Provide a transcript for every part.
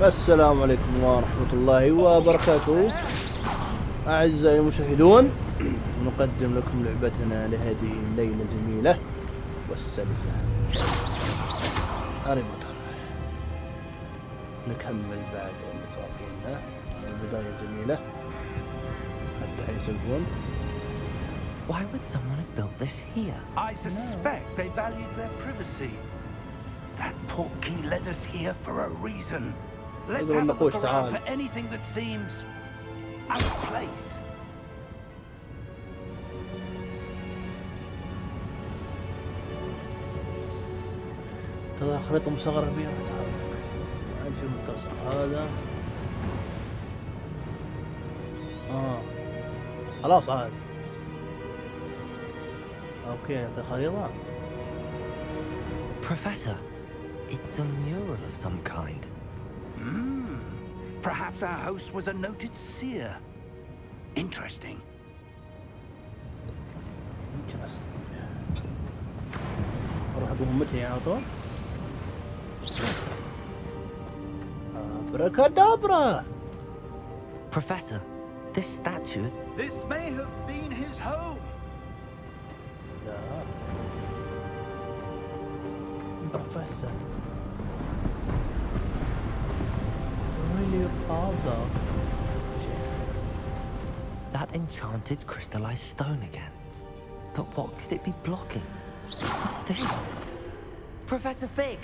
السلام عليكم ورحمة الله وبركاته. أعزائي المشاهدون، نقدم لكم لعبتنا لهذه الليلة الجميلة والسلسة هاري بوتر. نكمل بعد اللي صار فينا البداية الجميلة حتى حيسلبون. Why would someone have built this here? I suspect they valued their privacy. That portkey led us here for a reason. Let's have a look around for anything that seems out of place. ترى خريطة مصغرة فيها في المتصل هذا. خلاص عاد. اوكي في خريطة. Professor, it's a mural of some kind. Perhaps our host was a noted seer. Interesting. اروح بمهمتي على طول. Abracadabra! Professor, this statue... This may have been his home. Yeah. Professor. Really your father? That enchanted crystallized stone again. But what could it be blocking? What's this? Professor Fig!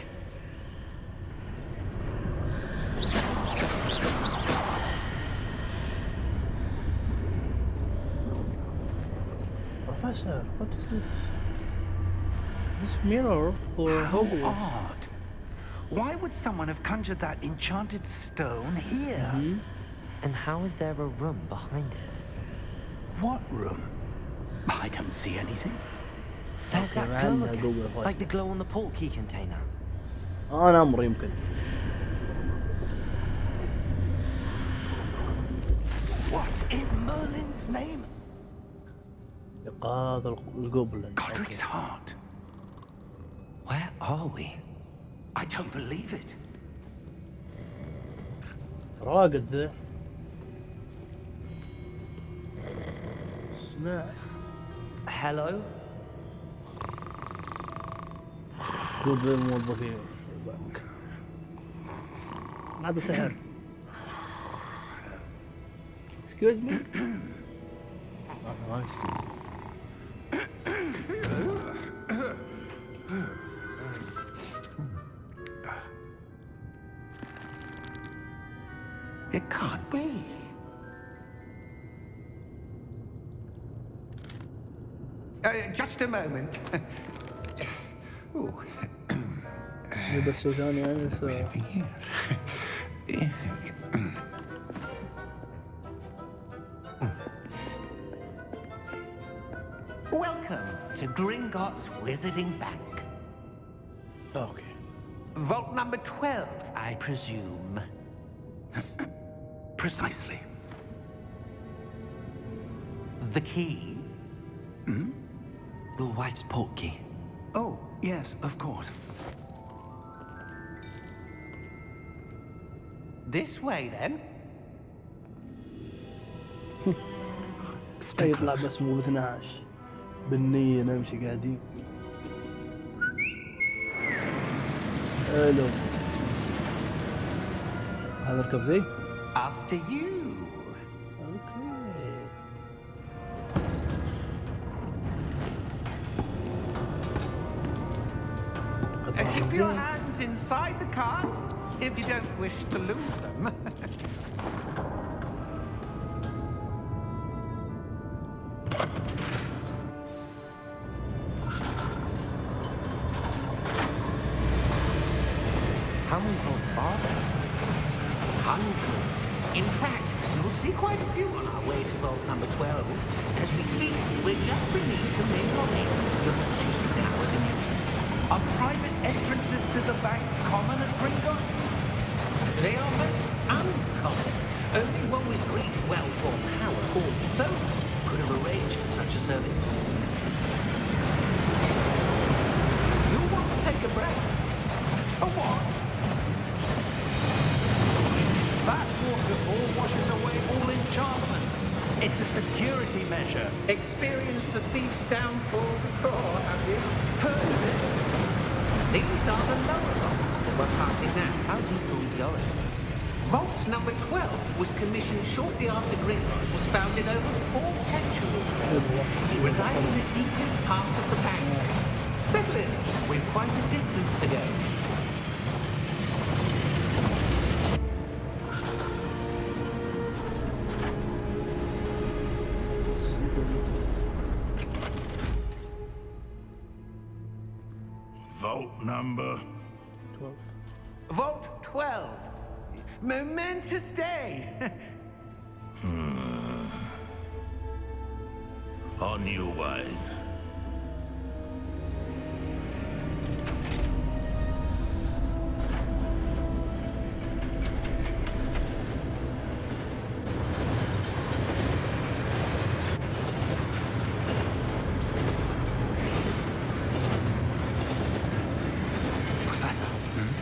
Professor, what is this? This mirror for Hogwarts? Odd. Why would someone have conjured that enchanted stone here? And how is there a room behind it? What room? I don't see anything. There's that glow again, like the glow on the portkey container. أنا أمر يمكن. What in Merlin's name? إيقاظ الجوبلين. Godric's heart. Where are we? I don't believe it. راقد ذا. اسمع. Hello? جوبلين موظفين البنك. هذا سحر. Excuse me. It can't be. Just a moment. بس ثاني يعني Welcome to Gringotts Wizarding Bank. Okay. Vault number 12, I presume. Precisely. The key? Your wife's portkey. Oh, yes, of course. This way, then. Stay يطلع close. بس مو 12 بالنية نمشي قاعدين. الو هذا ركب زي؟ After you. Keep your hands inside the cart if you don't wish to lose them. How many vaults are there? Hundreds. In fact, you'll see quite a few on our way to vault number 12. As we speak, we're just beneath the main lobby. The vaults you see now are the newest. Are private entrances to the bank common at Gringotts? They are most uncommon. Only one with great wealth or power, or both, could have arranged for such a service. You want to take a breath? A what? It's a security measure. Experienced the thief's downfall before, have you? Heard of it? These are the lower vaults that we're passing now. How deep are we going? Vault number 12 was commissioned shortly after Gringotts was founded over 4 centuries ago. It resides in the deepest part of the bank. Settle in. We've quite a distance to go. Vault number... 12. Vault 12. Momentous day. On your way. Professor,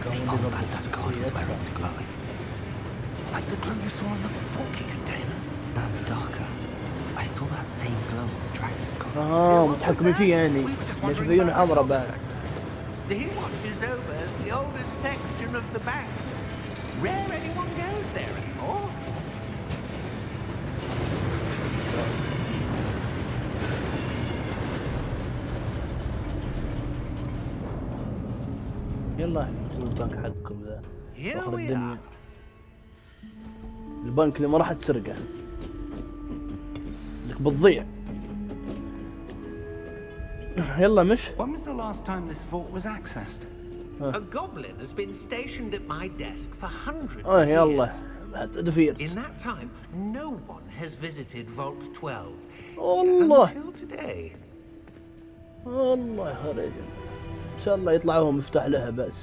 the old that card was where it was glowing. Like the glow you saw on the porky container. No, darker. I saw that same glow on the dragon's collar. متحكمين فيه يعني. مشغلين حمرا بعد. He watches over the oldest section of the bank. Rare anyone goes there anymore. يلا البنك حقكم ذا. Here آخر we الدنيا. are. البنك اللي ما راح تسرقه. لك بتضيع. يلا مش. When was the last time this vault was accessed? A goblin has been stationed at my desk for hundreds of يلا. years. دفير. In that time, no one has visited Vault 12 والله. until today. والله يا رجل. ان شاء الله يطلع هو مفتاح لها بس.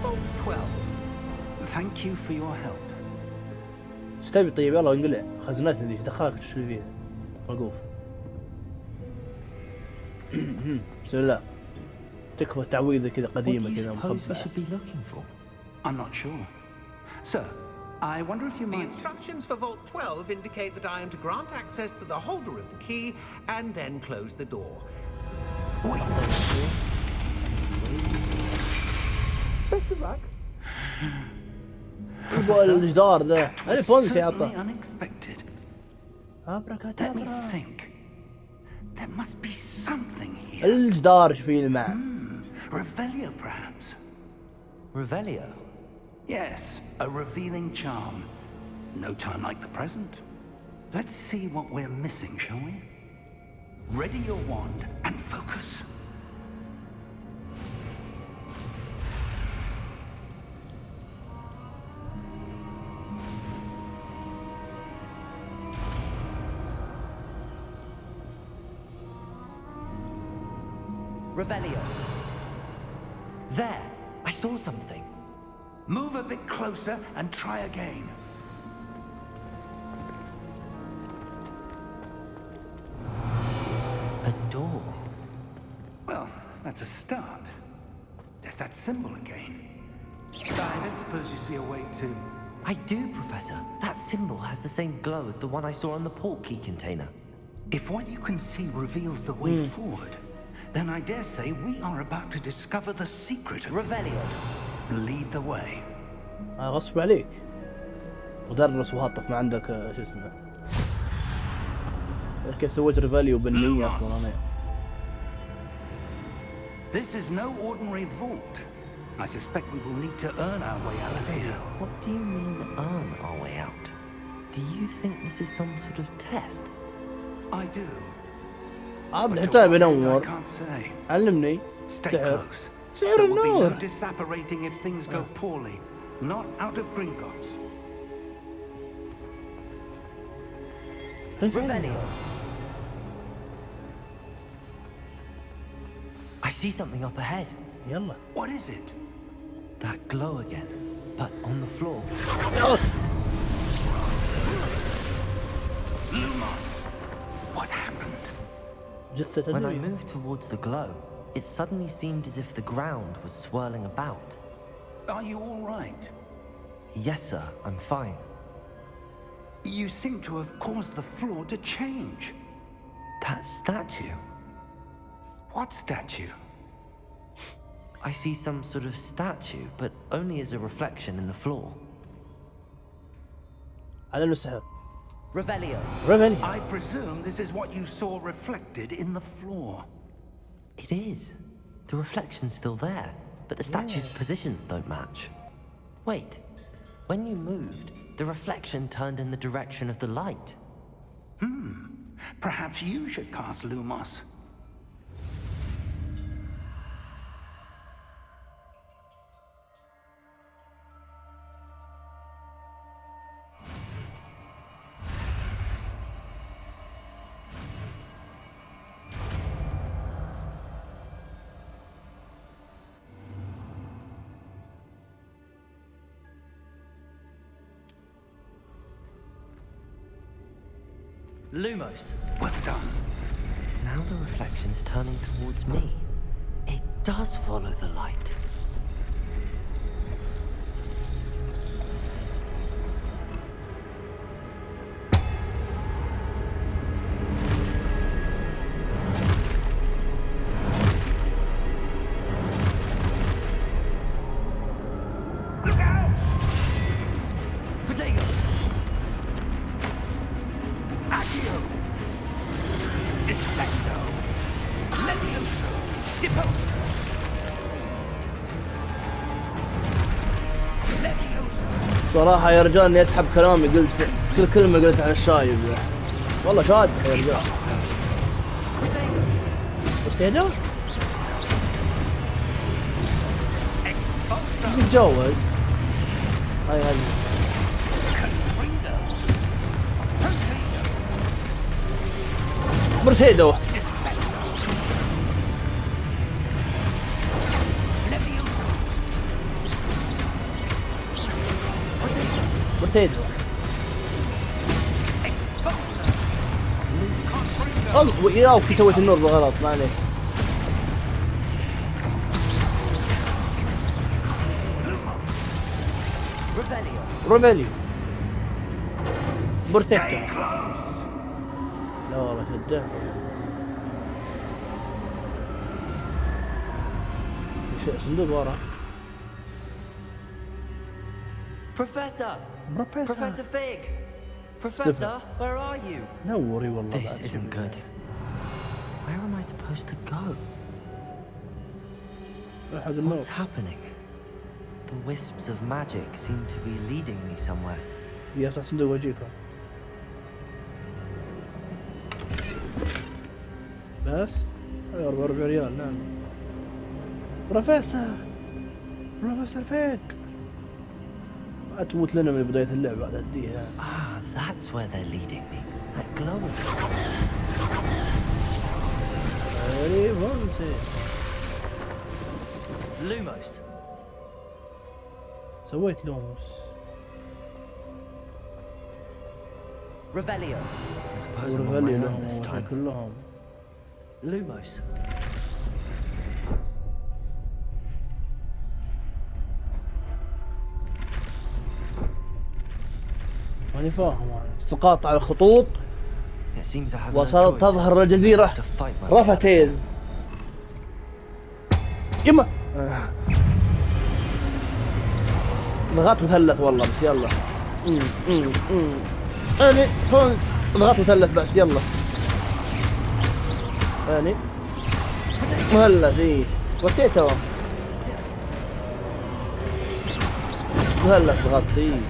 Vault 12. Thank you for your help. ايش تبي طيب يلا انقلع خزنتنا ذي دخلك تشوف فيها وقوف. بسم الله. تكفى تعويذة كذا What do قديمة you كذا suppose we مخبأة. should be looking for? I'm not sure. Sir, I wonder if you The might... instructions for Vault 12 indicate that I am to grant access to the holder of the key and then close the door. Wait. يبغى الجدار ذا. That هذا was فونس يا certainly عطا. unexpected. Let me ابركادابرا. think. There must be something here. الجدار ايش فيه معه؟ Revelio, perhaps? Revelio? Yes, a revealing charm. No time like the present. Let's see what we're missing, shall we? Ready your wand and focus. Revelio. There! I saw something. Move a bit closer and try again. A door. Well, that's a start. There's that symbol again. I don't suppose you see a way to... I do, Professor. That symbol has the same glow as the one I saw on the port key container. If what you can see reveals the way forward, then I dare say we are about to discover the secret of Revelio. Lead the way. غصب عليك. ودرس وهطف ما عندك شو اسمه. كيف سويت ريفاليو بالنية اصلا انا. This is no ordinary vault. I suspect we will need to earn our way out of here. What do you mean, earn our way out? Do you think this is some sort of test? I do. عبد But to حتى what end, I بنور. can't say. علمني. Stay سعر. close. سعر There will be no النور. disapparating if things go poorly. Not out of Gringotts. Revelio. I see something up ahead. يلا. What is it? That glow again, but on the floor. Lumos! What happened? جثة When I أدوية. moved towards the glow, it suddenly seemed as if the ground was swirling about. Are you all right? Yes, sir, I'm fine. You seem to have caused the floor to change. That statue? What statue? I see some sort of statue, but only as a reflection in the floor. على المسحب. Revelio. Revelio. I presume this is what you saw reflected in the floor. It is. The reflection's still there, but the statue's positions don't match. Wait, when you moved, the reflection turned in the direction of the light. Perhaps you should cast Lumos. Lumos. Well done. Now the reflection's turning towards me. It does follow the light. Look out! Protego! Accio! Dissecto! Levioso! Deposo! Levioso! صراحة يا رجال اني اسحب كلامي، قلت كل كلمة قلتها عن الشايب ذا. والله شادح يا رجال. بروتيدو؟ يتجوز. هاي هذه. بروتيدو. بروتيدو. يا وكي سويت النور بالغلط، ما عليك. روبيليو. بروتيكتو. لا والله شده. صندوق ورا. Professor! Professor. Professor Fig! Professor, where are you? نوري والله. This isn't good. Where am I supposed to go? حق النور. What's happening? The wisps of magic seem to be leading me somewhere. يفتح صندوق وجهك. بس 44 ريال. نعم. بروفيسور فيك. ما تموت لنا من بداية اللعبة بعد أديها. Ah, that's where they're leading me. That glowing. Very wanted. Lumos. سويت لوموس. Revelio. I suppose I'm on my ورفلي own لهم this time. كلهم. Lumos. ماني فاهم. تقاطع الخطوط It seems I have no وصارت choice. تظهر الجزيرة I have to fight my way out of رفتين. يما ضغط مثلث والله بس يلا. أنا هون ضغط مثلث بس يلا. أنا مثلث إيه وتيتو مثلث ضغط إيه.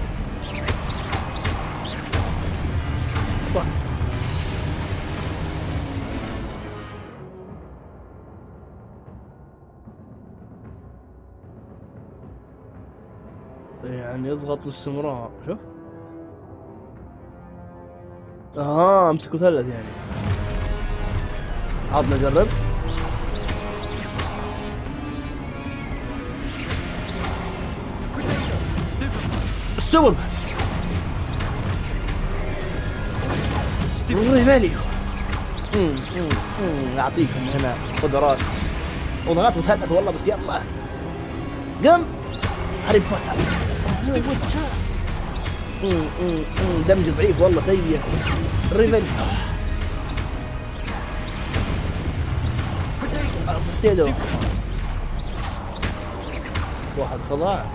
يعني يضغط باستمرار. شوف امسك مثلث يعني. عطنا نجرب. استوى بس. ريفاليو. اعطيكم هنا قدرات وضغط مثلث والله بس يلا. قم هاري بوتر. دمج ضعيف والله سيء. ريفنج بوتيدو. واحد خضاع.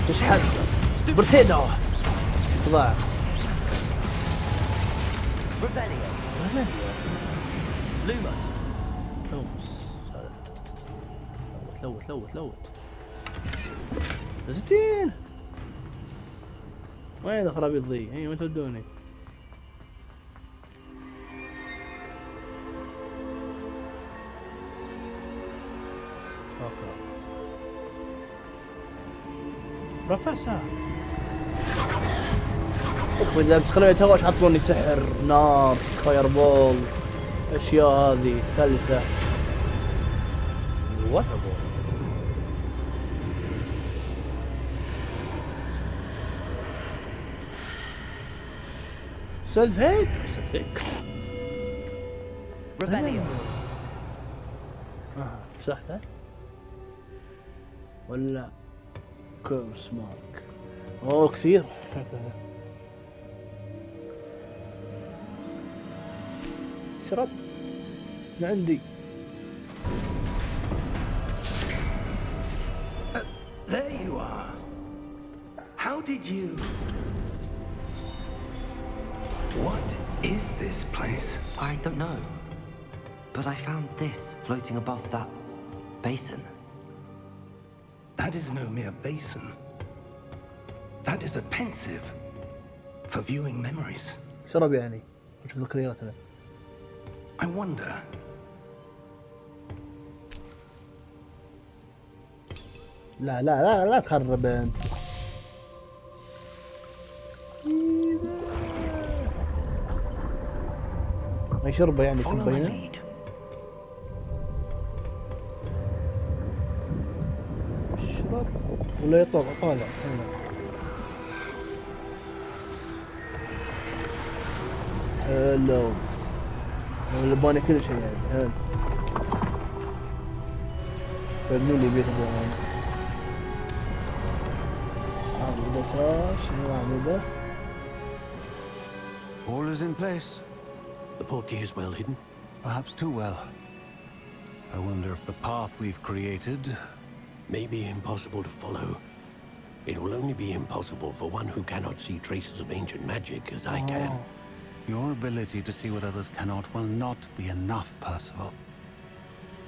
تشحن برتيدو خضاع. Lumos. لوت 60. وين الخرابيط ذي؟ اي وين تودوني؟ بروفيسور اوف، اذا بتخلوني توش حطوني سحر نار فاير بول اشياء هذه ثلثة. وات سلفيك Revelio. مسحته ولا كورس مارك؟ اوه كثير. شرب من عندي. There you are. How did you... What is this place? I don't know. But I found this floating above that basin. That is no mere basin. That is a pensive for viewing memories. شرب يعني وش ذكرياتنا. I wonder... لا تخرب انت. ما يشربه يعني كوباية. شرب ولا طالع هنا. هلو يبغاني كل شيء يعني. هل فابني لي بيت ابوهم. عامل اساس شنو عامل ده؟ All is in place. The portkey is well hidden. Perhaps too well. I wonder if the path we've created... May be impossible to follow. It will only be impossible for one who cannot see traces of ancient magic as I can. Your ability to see what others cannot will not be enough, Percival.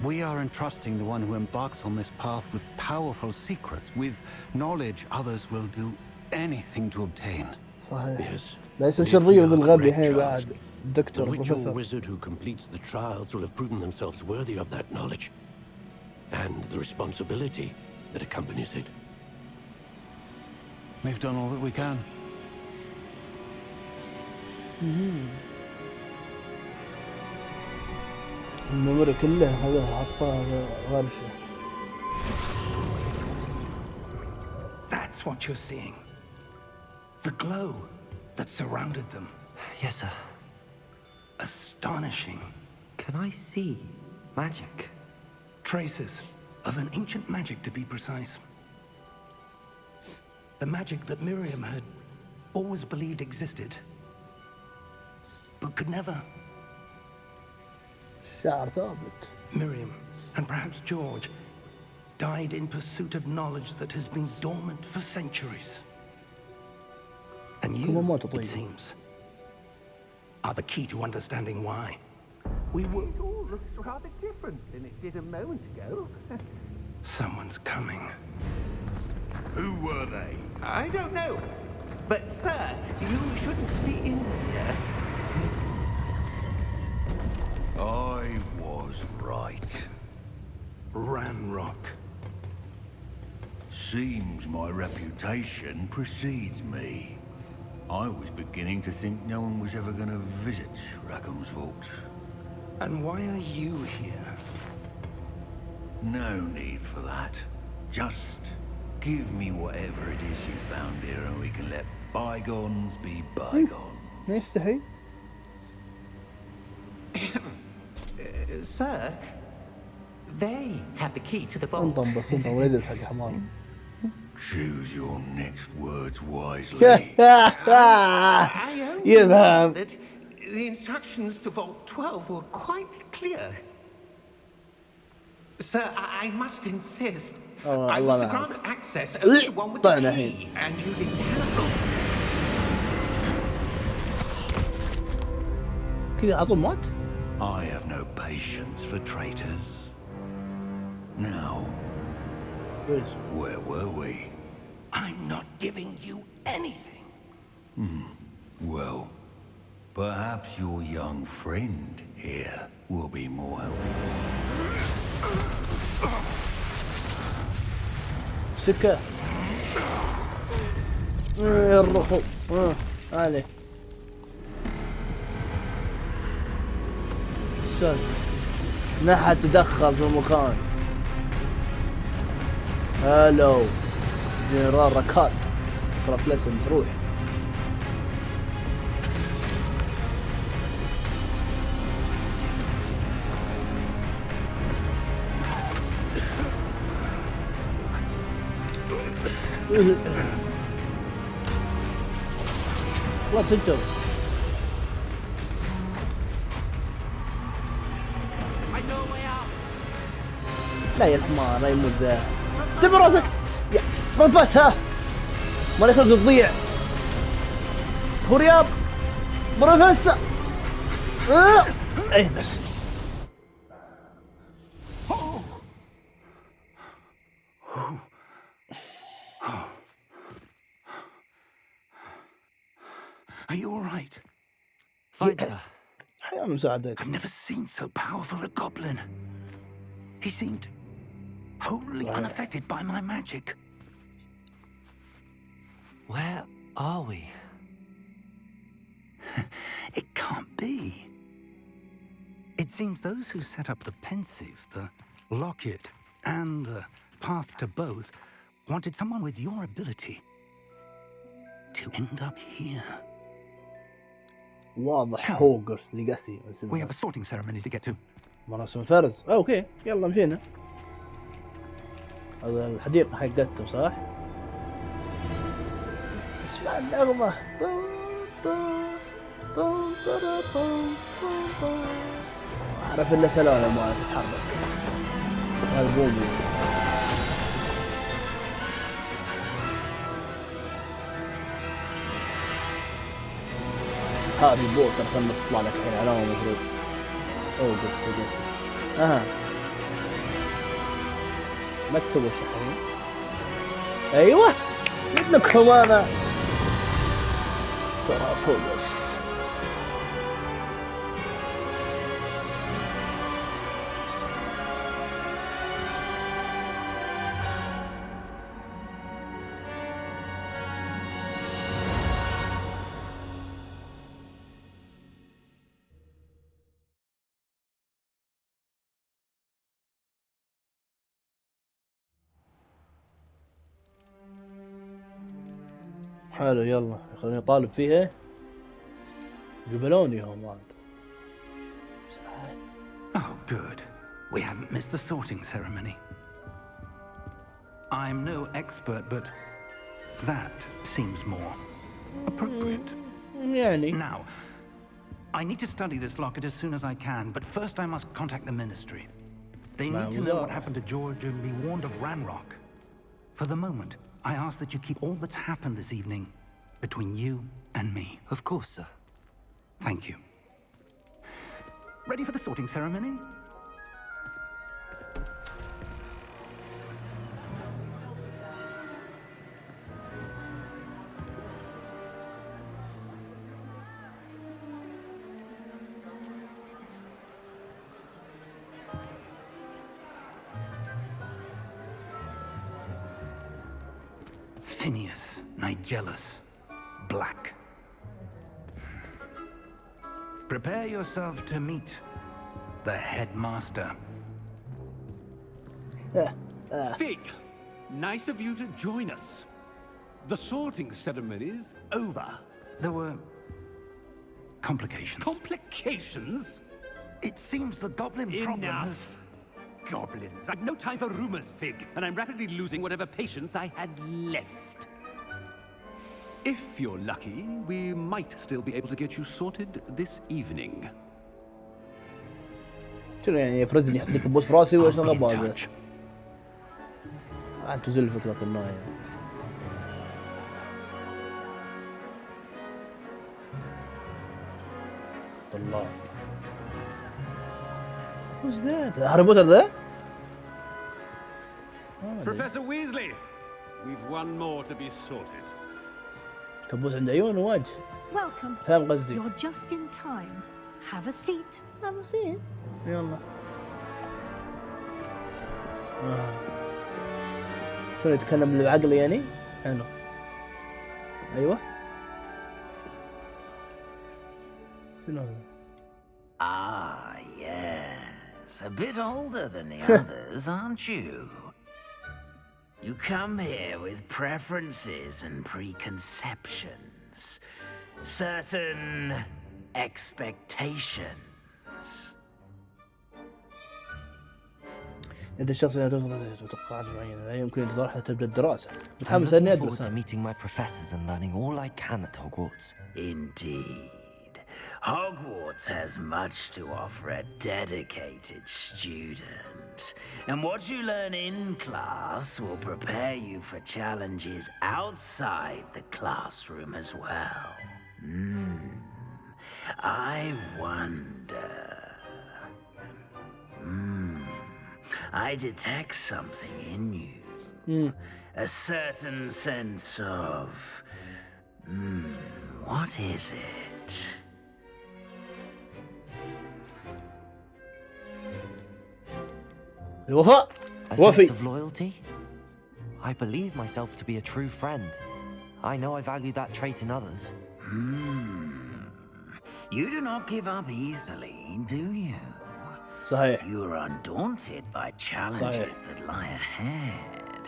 We are entrusting the one who embarks on this path with powerful secrets, with knowledge others will do anything to obtain. صحيح. Yes. ليس شرير ذي الغبي الحين بعد دكتور The witch or بروفيسور. wizard who completes the trials will have proven themselves worthy of that knowledge and the responsibility that accompanies it. We've done all that we can. الممر كله هذا حطاه غرشة. That's what you're seeing. The glow that surrounded them. Yes, sir. Astonishing. Can I see magic? Traces of an ancient magic, to be precise. The magic that Miriam had always believed existed, but could never. شعر ثابت. Miriam, and perhaps George, died in pursuit of knowledge that has been dormant for centuries. And you, it seems, are the key to understanding why. We were... It all looks rather different than it did a moment ago. Someone's coming. Who were they? I don't know. But, sir, you shouldn't be in here. I was right. Ranrock. Seems my reputation precedes me. I was beginning to think no one was ever going to visit Rackham's vault. And why are you here? No need for that. Just give me whatever it is you found here and we can let bygones be bygones. يستحي. Sir, they had the key to the vault. انطم بس انطم ولا يذبح حق حمار. Choose your next words wisely. I only know يفهم. that the instructions to Vault 12 were quite clear. Sir, I must insist. I was to grant access only to one with the key, and you didn't have them. كذا عطوا مات؟ I have no patience for traitors. Now, where were we? I'm not giving you anything. Well, perhaps your young friend here will be more helpful. سكة. الرخو. عليه. ما حد تدخل في المكان. هلو جنرال ركات صرف الاسم تروح. خلاص انتم لا يا حمار لا يموت ذا دم راسك يا رفسها ما يخلق تضيع خرياب برفسته ايه بس Are you all right? Fine, sir. حياة مساعدك. I've never seen so powerful a goblin. He seemed wholly unaffected by my magic. Where are we? It can't be. It seems those who set up the pensive, the locket, and the path to both wanted someone with your ability to end up here. واضح هوجورتس ليجاسي. We have a sorting ceremony to get to. مراسم فرز. اوكي يلا مشينا. هذا الحديقة حقته صح؟ اسمع النغمة. أعرف إلا سلالة ما تتحرك. البومي. هاري بوتر خلنا نطلع لك الحين علامة مفروض. أوه أها مكتوب وش الحين؟ أيوة منكم أنا تراث. حلو يلا خليني اطالب فيها. قبلوني هم واحد. Oh, good. We haven't missed the sorting ceremony. I'm no expert, but that seems more appropriate. يعني. Now, I need to study this locket as soon as I can, but first I must contact the Ministry. They need to know what happened to George and be warned of Ranrock. For the moment, I ask that you keep all that's happened this evening between you and me. Of course, sir. Thank you. Ready for the sorting ceremony? Phineas, Nigellus, Black. Prepare yourself to meet the headmaster. Fig, nice of you to join us. The sorting ceremony's over. There were complications. Complications? It seems the goblin problem has... Enough. Goblins. I've no time for rumors, Fig, and I'm rapidly losing whatever patience I had left. If you're lucky, we might still be able to get you sorted this evening. شنو يعني يفرزني يحط لي كبوس في راسي وايش الغباء هذا؟ انتو زلفك لك الناية. الله. Who's that? هاري بوتر ذا؟ Professor Weasley, we've one more to be sorted. كبوس عنده عيون ووجه. Welcome. فاهم قصدي؟ You're just in time. Have a seat. Have a seat. يلا. شلون يتكلم بالعقل يعني؟ حلو. ايوه. شنو هذا؟ Ah, yes. A bit older than the others, aren't you? You come here with preferences and preconceptions. Certain expectations. إذا الشخص يرفض توقعات معينة لا يمكن انتظار حتى تبدأ الدراسة. متحمس إني forward أدرس. to meeting my professors and learning all I can at Hogwarts. Indeed. Hogwarts has much to offer a dedicated student. And what you learn in class will prepare you for challenges outside the classroom as well. I wonder... I detect something in you. A certain sense of... what is it? الوفاء. A وفي. sense of loyalty? I believe myself to be a true friend. I know I value that trait in others. You do not give up easily, do you? صحيح. You are undaunted by challenges that lie ahead.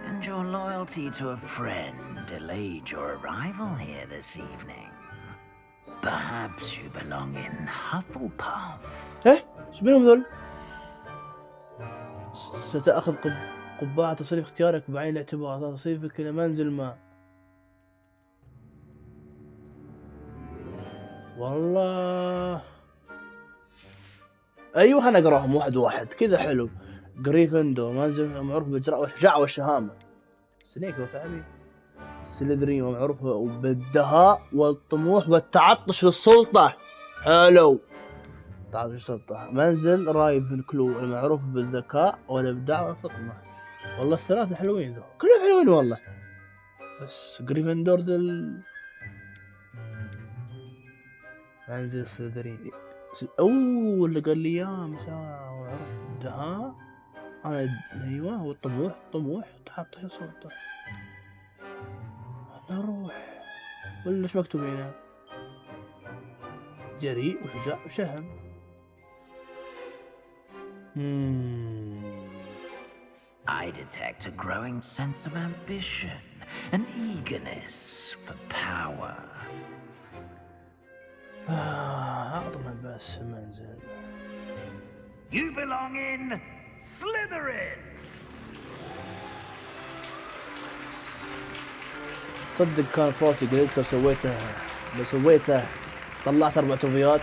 And your loyalty to a friend delayed your arrival here this evening. Perhaps you belong in Hufflepuff. ايه ايش بينهم ذول؟ ستأخذ قبعة تصريف اختيارك بعين الاعتبار. تصريفك إلى منزل ما. والله أيوه أنا أقراهم واحد واحد كذا حلو. غريفندور منزل معروف بالجرأة والشجاعة والشهامة. سنيك وكعبي. سليذرين معروف بالدهاء والطموح والتعطش للسلطة. حلو. تعطش للسلطة. منزل رايفنكلو المعروف بالذكاء والإبداع والفطنة. والله الثلاثة حلوين ذو. كلهم حلوين والله. بس غريفندور ذل منزل سليذرين. اوه اللي قال لي اياه مساء الدهاء. ايوه والطموح تحط السلطة. نروح ولا ايش مكتوب هنا؟ جريء وشجاع وشهم. I detect a growing sense of ambition, an eagerness for power. أعظم بس المنزل. You belong in Slytherin. صدق كان في راسي قلت لو سويته طلعت 4 توفيات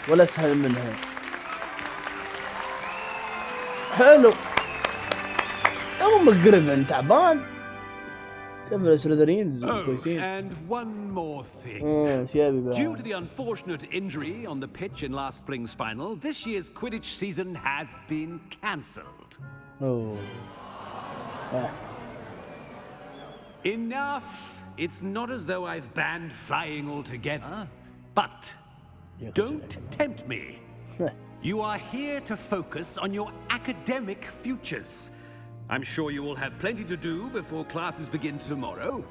ولا اسهل منها. حلو. جريفن تعبان. Oh, and one more thing. Due to the unfortunate injury on the pitch in last spring's final, this year's Quidditch season has been cancelled. Oh. Enough! It's not as though I've banned flying altogether, but don't tempt me. You are here to focus on your academic futures. I'm sure you will have plenty to do before classes begin tomorrow.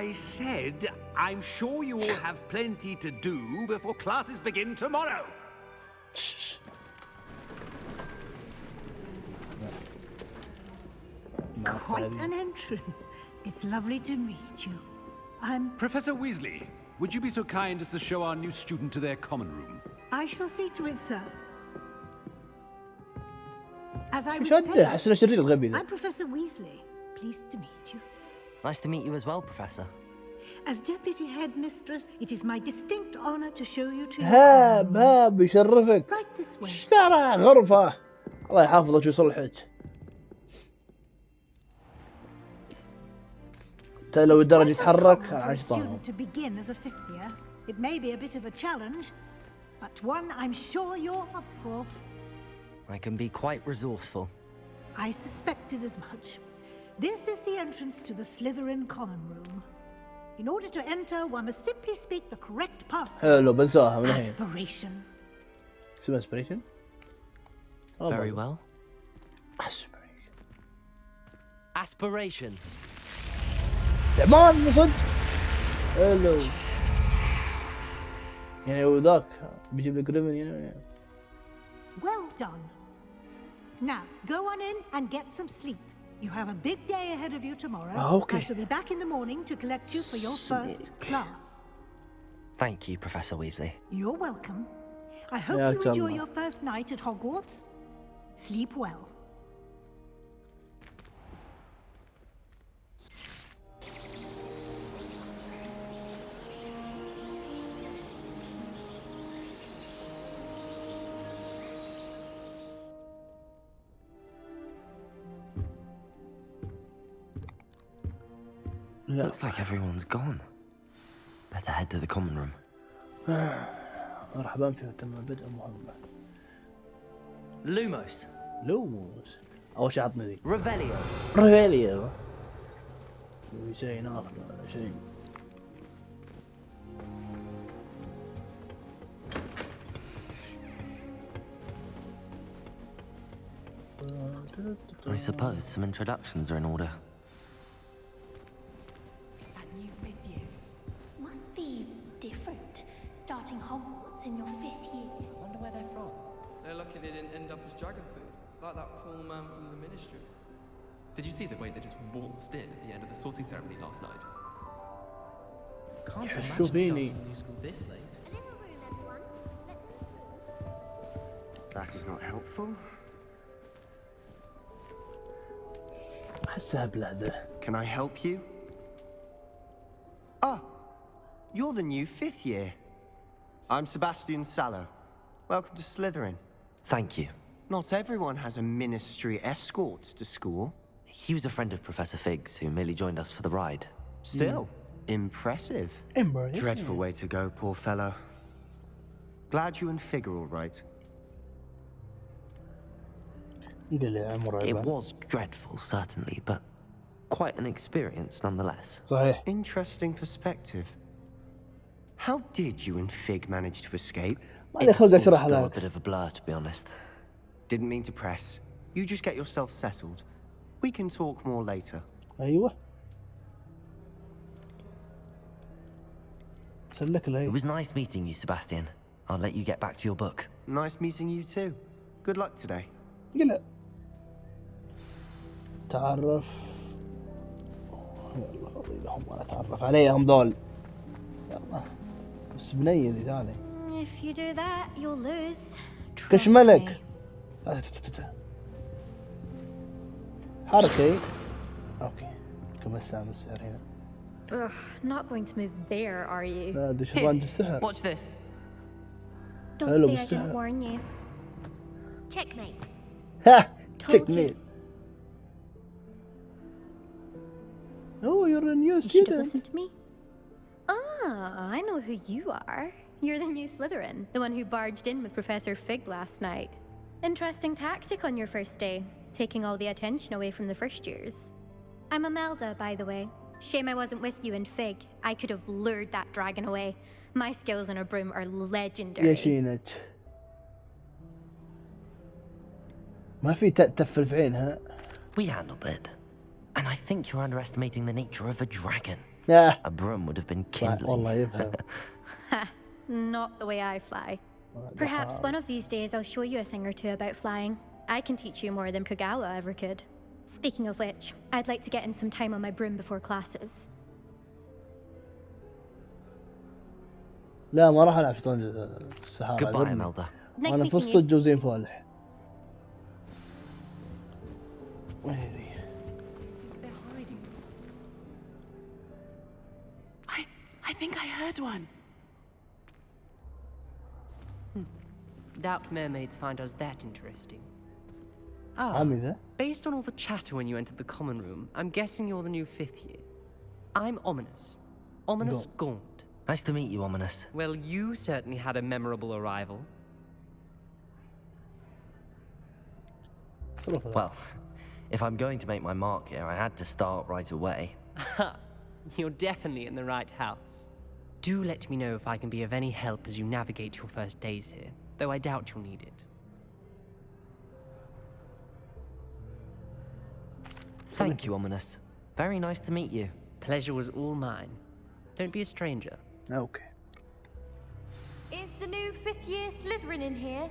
I said, I'm sure you will have plenty to do before classes begin tomorrow. Quite an entrance. It's lovely to meet you. I'm... Professor Weasley, would you be so kind as to show our new student to their common room? I shall see to it, sir. As I was saying, I'm Professor Weasley. Pleased to meet you. Nice to meet you as well, Professor. As Deputy Headmistress, it is my distinct honor to show you to هاب يشرفك. Right this way. اشترى غرفة. الله يحافظك ويصلحك. لو الدرج يتحرك عشطان. To begin as a fifth year, it may be a bit of a challenge, but one I'm sure you're up for. I can be quite resourceful. I suspected as much. This is the entrance to the Slytherin common room. In order to enter, one must simply speak the correct password. حلو بنساها من الحين. Aspiration. اسمها aspiration? Very well. Aspiration. Aspiration. تعبان صدق. حلو. يعني وذاك بيجيب لك ريفن يعني. Well done. Now, go on in and get some sleep. You have a big day ahead of you tomorrow. Okay. I shall be back in the morning to collect you for your first class. Thank you, Professor Weasley. You're welcome. I hope you enjoy your first night at Hogwarts. Sleep well. Looks like everyone's gone. Better head to the common room. مرحبا في تم بدء المهمة. Lumos. لوموس. أول شيء عطني ذي. Revelio. ريفيليو. شيء آخر ولا شيء. I suppose some introductions are in order. Must be different, starting Hogwarts in your 5th year. Wonder where they're from. They're lucky they didn't end up as dragon food, like that poor man from the Ministry. Did you see the way they just waltzed in at the end of the sorting ceremony last night? Can't imagine starting a new school this late. That is not helpful. أحسها بلادة. Can I help you? Ah, you're the new 5th year. I'm Sebastian Sallow. Welcome to Slytherin. Thank you. Not everyone has a ministry escort to school. He was a friend of Professor Fig's who merely joined us for the ride. Still, impressive. Dreadful way to go, poor fellow. Glad you and Fig are all right. It was dreadful, certainly, but quite an experience nonetheless. Interesting perspective. How did you and Fig manage to escape? It's all still a bit of a blur, to be honest. Didn't mean to press. You just get yourself settled. We can talk more later. أيوة. It was nice meeting you, Sebastian. I'll let you get back to your book. Nice meeting you too. Good luck today. يلا. تعرف. يلا خليهم أنا أتعرف عليهم ذول. يلا. بس بنية ذي تعالي. If you do that, you'll lose. كش ملك. حركي. اوكي. كم الساعة من السحر هنا. Ugh, not going to move there, are you? لا هذا شطرنج السحر. Watch this. Don't say I didn't warn you. Checkmate. Ha! Told you. Oh, you're a new You should have student. listened to me. Ah, I know who you are. You're the new Slytherin, the one who barged in with Professor Fig last night. Interesting tactic on your first day, taking all the attention away from the first years. I'm Imelda, by the way. Shame I wasn't with you in Fig. I could have lured that dragon away. My skills on a broom are legendary. يا شينك. ما في تفل في عينها. We handled it. And I think you're underestimating the nature of a dragon. Yeah. A broom would have been kindling. والله يفهم. Not the way I fly. Perhaps one of these days I'll show you a thing or two about flying. I can teach you more than Kagawa ever could. Speaking of which, I'd like to get in some time on my broom before classes. لا ما راح العب شطرنج السحابة. Goodbye, Imelda. انا في الصج وزين فالح. I think I heard one. Doubt mermaids find us that interesting. Based on all the chatter when you entered the common room, I'm guessing you're the new 5th year. I'm Ominous. Ominous Gaunt. Nice to meet you, Ominous. Well, you certainly had a memorable arrival. Well, if I'm going to make my mark here, I had to start right away. You're definitely in the right house. Do let me know if I can be of any help as you navigate your first days here, though I doubt you'll need it. Thank you, Ominous. Very nice to meet you. Pleasure was all mine. Don't be a stranger. Okay. Is the new 5th year Slytherin in here?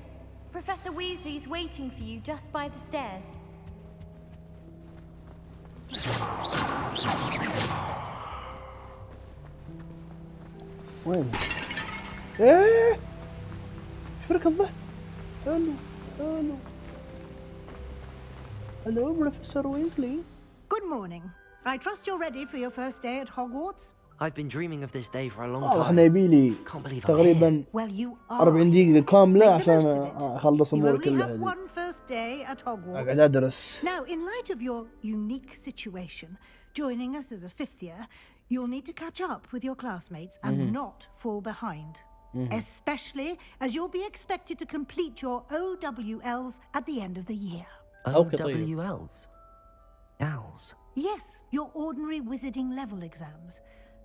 Professor Weasley's waiting for you just by the stairs. وين؟ ايه شو ركض؟ Hello, Professor Weasley. Good morning. I trust you're ready for your first day at Hogwarts. I've been dreaming of this day for a long time. احنا يبيلي تقريبا 40 دقيقة كاملة عشان اخلص اموري كلها. You only have one first day at Hogwarts. قاعد ادرس. Now, in light of your unique situation, joining us as a 5th year, you'll need to catch up with your classmates and not fall behind. Especially as you'll be expected to complete your OWLs at the end of the year. OWLs? Owls? Yes, your ordinary wizarding level exams.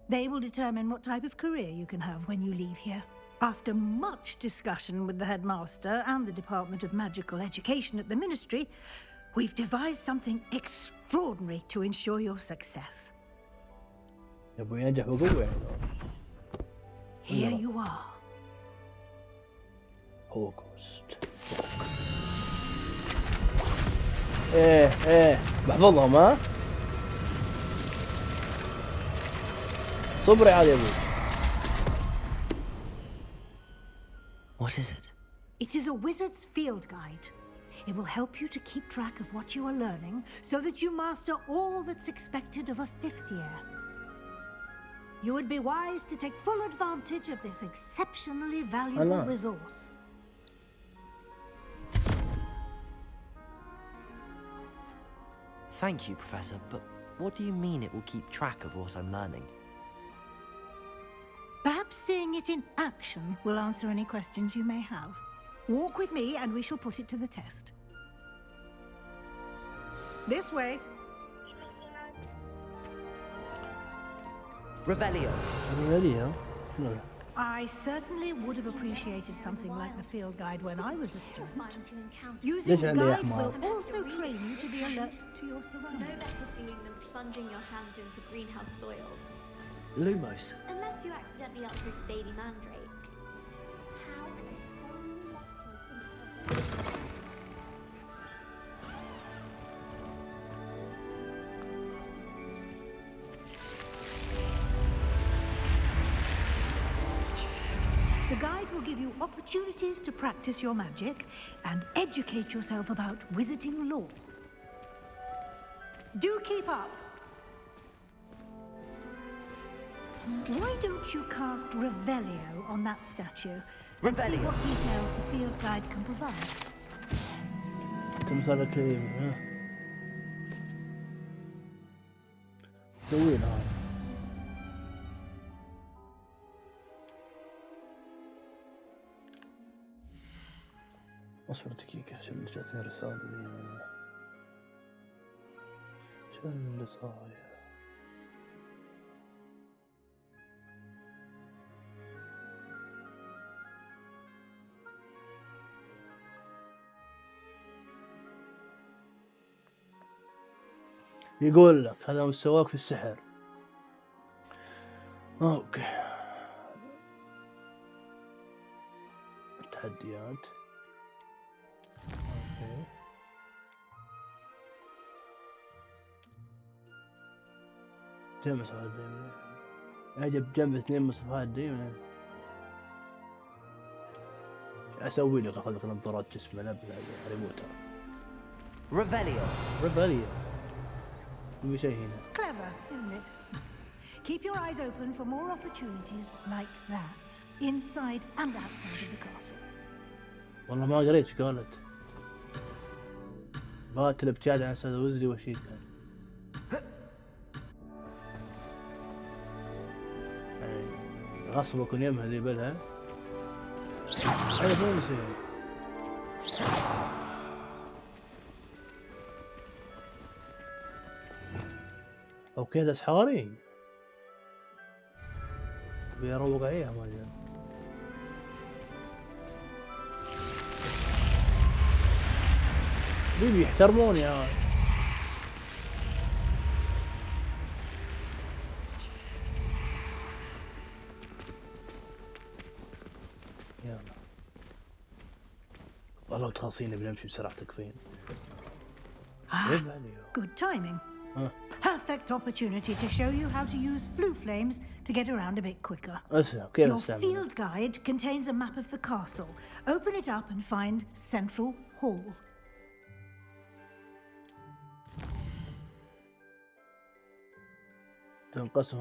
They will determine what type of career you can have when you leave here. After much discussion with the headmaster and the Department of Magical Education at the Ministry, we've devised something extraordinary to ensure your success. Here you are. هوجورتس. ايه بحفظهم ها. صبري عاد يا ابوي. What is it? It is a wizard's field guide. It will help you to keep track of what you are learning so that you master all that's expected of a 5th year. You would be wise to take full advantage of this exceptionally valuable resource. Thank you, Professor, but what do you mean it will keep track of what I'm learning? Perhaps seeing it in action will answer any questions you may have. Walk with me and we shall put it to the test. This way. Revelio. Revelio? No. I certainly would have appreciated something like the field guide when I was a student. Using the guide will also train you to be alert to your surroundings. No better feeling than plunging your hands into greenhouse soil. Lumos. Unless you accidentally uproot a baby mandrake. How The guide will give you opportunities to practice your magic and educate yourself about wizarding lore. Do keep up! Why don't you cast Revelio on that statue and see what details the field guide can provide? تمثال كريم ها. سوينا هذا. اصبر دقيقة شو اللي جاتني رسالة ذي. شو اللي صاير؟ يقول لك هذا مستواك في السحر. اوكي. التحديات. اوكي. جنب مصفات الديمون. اجب جنب 2 مصفات الديمون. اسوي لك اخذ لك نظارات جسم لبنه ريموتر. ريفاليو. في شيء هنا. Clever, isn't it? Keep your eyes open for more opportunities like that, inside and outside of the castle. والله ما قريت ايش قالت. بغت الابتعاد عن استاذ ويزلي وشي كان. غصبك يمها ذي بلها. هذا مو مسوي. او كذا اسحاري. بيروق عليها ما ادري. بيبي يحترموني يا يلا والله تخلصيني بنمشي بسرعة تكفين. Good timing. Perfect opportunity to show you how to use flue flames to get around a bit quicker. Your field guide contains a map of the castle. Open it up and find Central Hall. تنقسم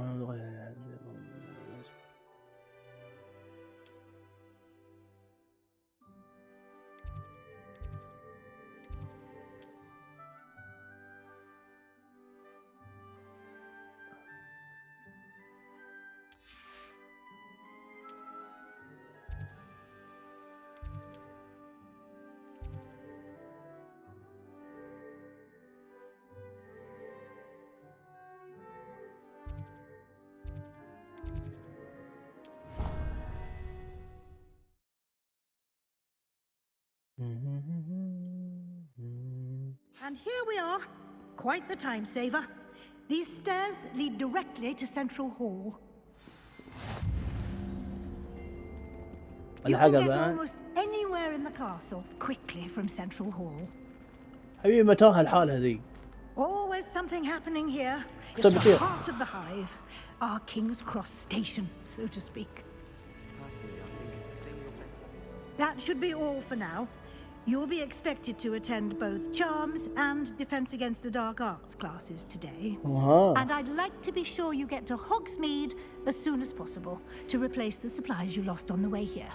And here we are. Quite the time saver. These stairs lead directly to Central Hall. You can get almost anywhere in the castle quickly from Central Hall. حبيبي متاهة الحالة ذي. Always something happening here. It's the heart of the hive. Our King's Cross station, so to speak. That should be all for now. You'll be expected to attend both Charms and Defense Against the Dark Arts classes today. And I'd like to be sure you get to Hogsmeade as soon as possible to replace the supplies you lost on the way here.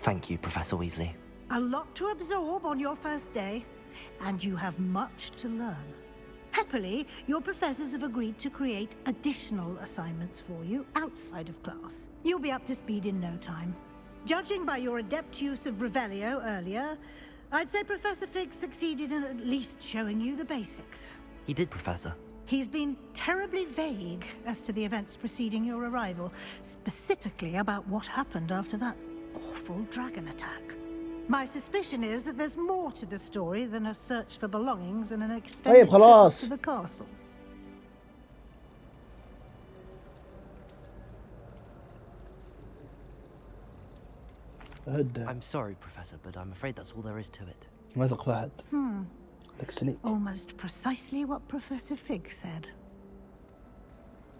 Thank you, Professor Weasley. A lot to absorb on your first day, and you have much to learn. Happily, your professors have agreed to create additional assignments for you outside of class. You'll be up to speed in no time. Judging by your adept use of Revelio earlier, I'd say Professor Fig succeeded in at least showing you the basics. He did, Professor. He's been terribly vague as to the events preceding your arrival, specifically about what happened after that awful dragon attack. My suspicion is that there's more to the story than a search for belongings and an extended trip up to the castle. I'm sorry, Professor, but I'm afraid that's all there is to it. Almost precisely what Professor Fig said.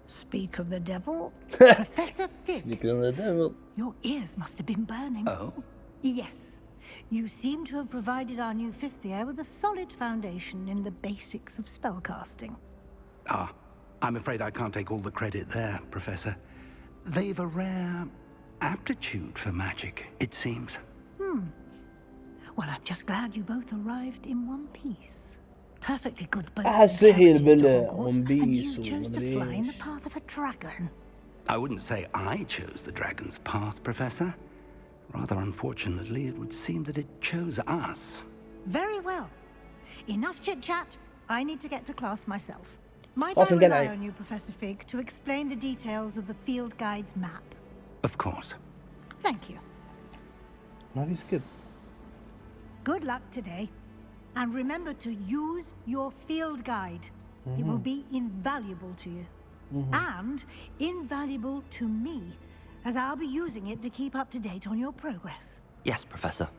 Speak of the devil, Professor Fig. Speak of the devil. Your ears must have been burning. Oh? Yes. You seem to have provided our new fifth year with a solid foundation in the basics of spellcasting. Ah, I'm afraid I can't take all the credit there, Professor. They've a rare aptitude for magic, it seems. Well, I'm just glad you both arrived in one piece. Perfectly good boats and you chose to fly in the path of a dragon. I wouldn't say I chose the dragon's path, Professor. Rather unfortunately, it would seem that it chose us. Very well. Enough chit-chat. I need to get to class myself. Might I rely on you, Professor Fig, to explain the details of the field guide's map? Of course. Thank you. He's good. Good luck today. And remember to use your field guide. It will be invaluable to you. And invaluable to me, as I'll be using it to keep up to date on your progress. Yes, Professor.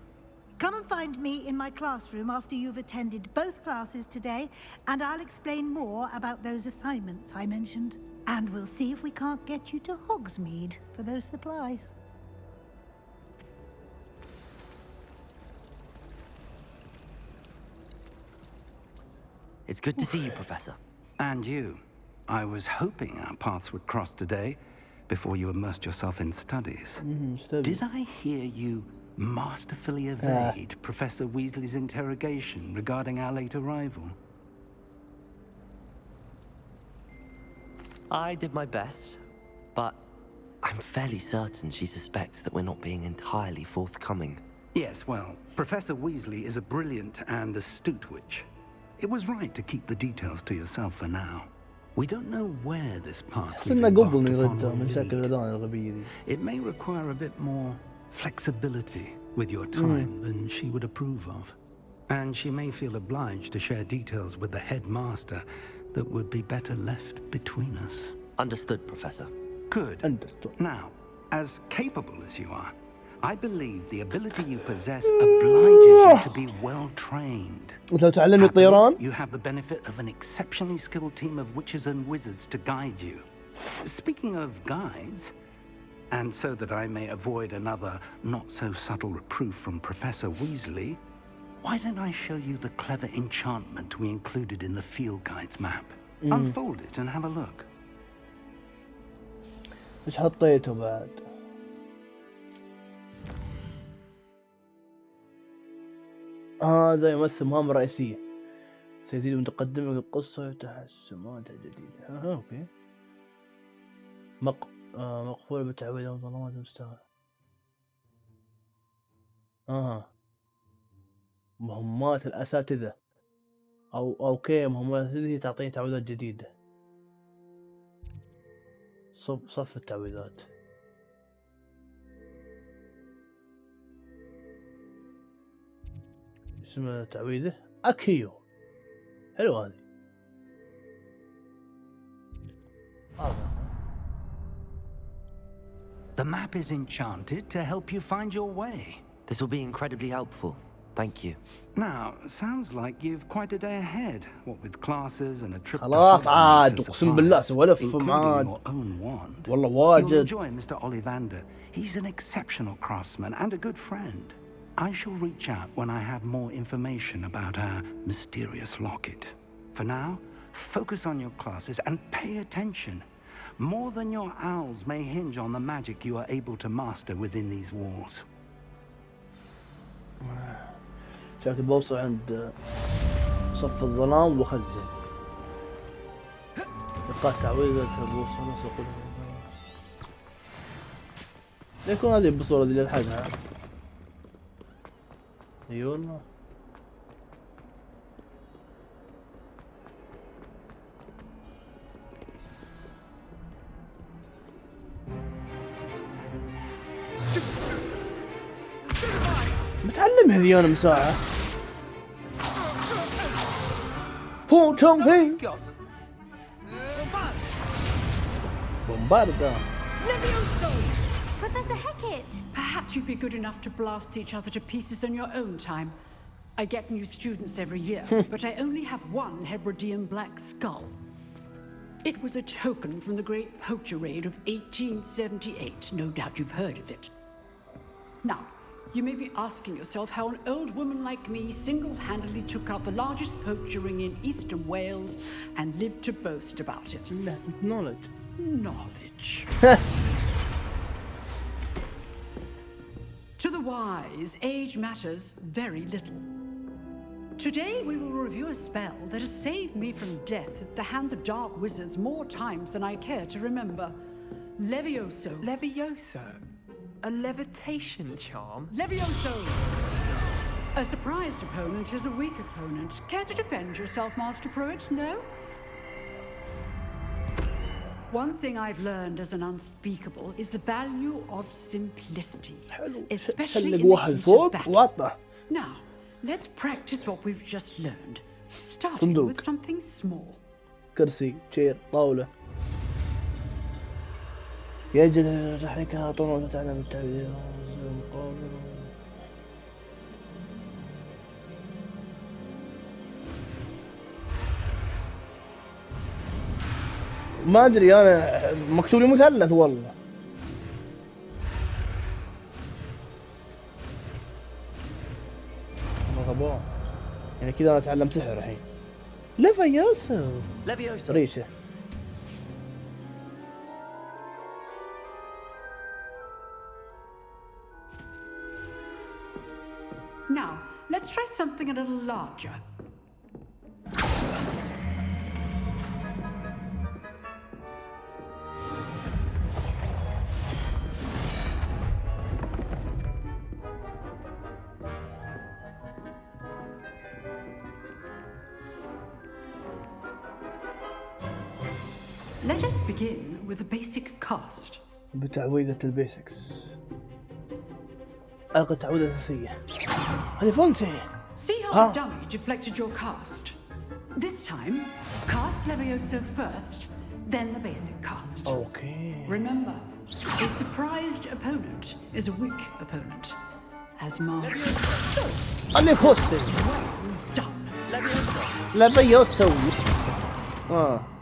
Come and find me in my classroom after you've attended both classes today, and I'll explain more about those assignments I mentioned. And we'll see if we can't get you to Hogsmeade for those supplies. It's good to see you, Professor. And you. I was hoping our paths would cross today, before you immersed yourself in studies. Did I hear you masterfully evade Professor Weasley's interrogation regarding our late arrival? I did my best, but I'm fairly certain she suspects that we're not being entirely forthcoming. Yes, well, Professor Weasley is a brilliant and astute witch. It was right to keep the details to yourself for now. We don't know where this path we've embarked upon will lead. It may require a bit more flexibility with your time than she would approve of. And she may feel obliged to share details with the headmaster that would be better left between us. Understood, Professor. Good. Understood. Now, as capable as you are, I believe the ability you possess obliges you to be well-trained. You have the benefit of an exceptionally skilled team of witches and wizards to guide you. Speaking of guides, and so that I may avoid another not-so-subtle reproof from Professor Weasley, why don't I show you the clever enchantment we included in the field guide's map? Unfold it and have a look. ايش حطيته بعد؟ هذا يمثل مهمة رئيسية سيزيد من تقدمك القصة وتحسنات جديدة. اوكي. مقفولة بالتعويض عن ظلامات المستقبل. مهمات الأساتذة اوكي مهمات الأساتذة تعطيني تعويضات جديدة. صف التعويضات. اسم تعويذه أكيو. حلو هذه. The map is enchanted to help you find your way. This will be incredibly helpful. Thank you. Now, sounds like you've quite a day ahead. What with classes and a trip to خلاص عاد Hogsmeade for اقسم بالله سوالف including عاد your own wand. والله You'll واجد. enjoy Mr. Ollivander. He's an exceptional craftsman and a good friend. I shall reach out when I have more information about our mysterious locket. For now, focus on your classes and pay attention. More than your owls may hinge on the magic you are able to master within these walls. شكل بوصل عند صف الظلام وخزن. لقاء تعويذة البوصلة سوق. ليكون هذه البصورة دي للحقها. اي والله. متعلمها ذي انا مساعة. Bombarda. Professor Hecat! Perhaps you'd be good enough to blast each other to pieces in your own time. I get new students every year, but I only have one Hebridean black skull. It was a token from the Great Poacher Raid of 1878. No doubt you've heard of it. Now, you may be asking yourself how an old woman like me single-handedly took out the largest poacher ring in eastern Wales and lived to boast about it. Knowledge. Knowledge. To the wise, age matters very little. Today we will review a spell that has saved me from death at the hands of dark wizards more times than I care to remember. Levioso. Levioso? A levitation charm? Levioso! A surprised opponent is a weak opponent. Care to defend yourself, Master Pruitt? No? One thing I've learned as an unspeakable is the value of simplicity, especially in the heat of battle. Now, let's practice what we've just learned, starting with something small. كرسي، شير، طاولة. يجب تحريكها طول وتتعلم التعبير. ما ادري انا مكتوب لي مثلث والله. غباء يعني كذا انا اتعلم سحر الحين. ليفيوسو ريشه. Now, let's try something a little larger. Let us begin with the basic cast. بتعويذة البيسكس. ألقى التعويذة الأساسية. هذه فونسي. See how the dummy deflected your cast. This time, cast Levioso first, then the basic cast. Okay. Remember, a surprised opponent is a weak opponent. As master. أنا فوزت. Well done. Levioso.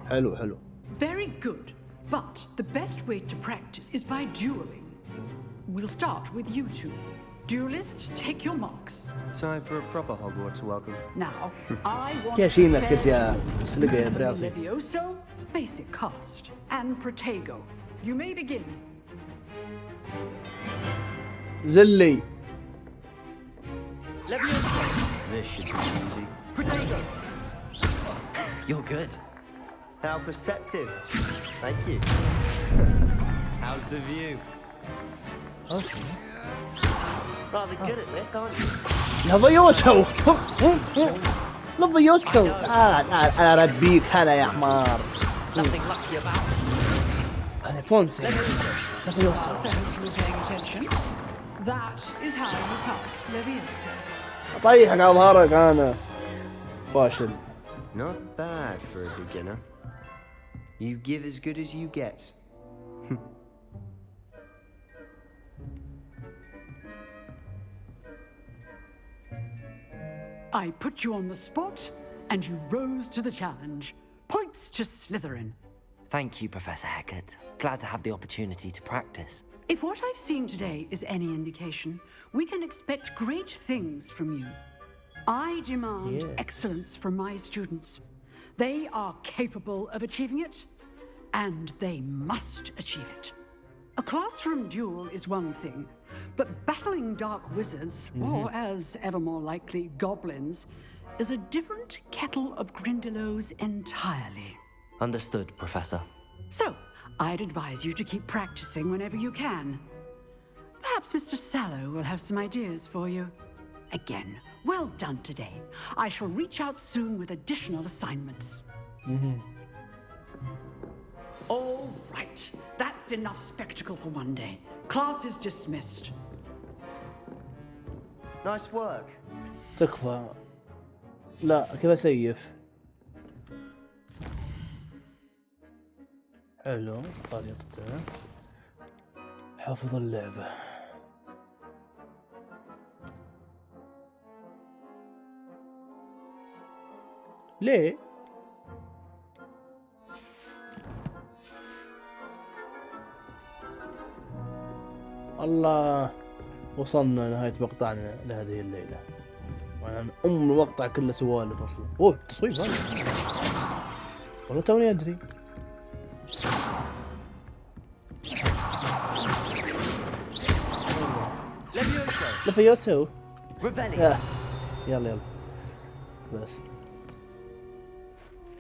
حلو. Very good, but the best way to practice is by dueling. We'll start with you two. Duelists, take your marks. Time for a proper Hogwarts welcome. Now, I want Levioso, basic cast, and Protego. You may begin. Zilli. Levioso. This should be easy. Protego. You're good. How perceptive. Thank you. How's the view? Okay. Rather good at this, aren't you? لافيوسو. أنا أربيك هلا يا حمار. Nothing lucky about it. أنا فونسي. So, you were paying attention. That is how you pass Levioso. أطيحك على ظهرك أنا. فاشل. Not bad for a beginner. You give as good as you get. I put you on the spot, and you rose to the challenge. Points to Slytherin. Thank you, Professor Hecat. Glad to have the opportunity to practice. If what I've seen today is any indication, we can expect great things from you. I demand excellence from my students. They are capable of achieving it, and they must achieve it. A classroom duel is one thing, but battling dark wizards, or as ever more likely, goblins, is a different kettle of Grindylows entirely. Understood, Professor. So, I'd advise you to keep practicing whenever you can. Perhaps Mr. Sallow will have some ideas for you. Again, well done today. I shall reach out soon with additional assignments. All right, that's enough spectacle for one day. Class is dismissed. Nice work. تكفى. لا كذا سيف. حلو طريقته. حفظ اللعبة. ليه؟ الله وصلنا نهاية مقطعنا لهذه الليلة. وانا المقطع كله سوالف اصلا. اوه تصوير والله توني ادري. لفيوسو. يلا بس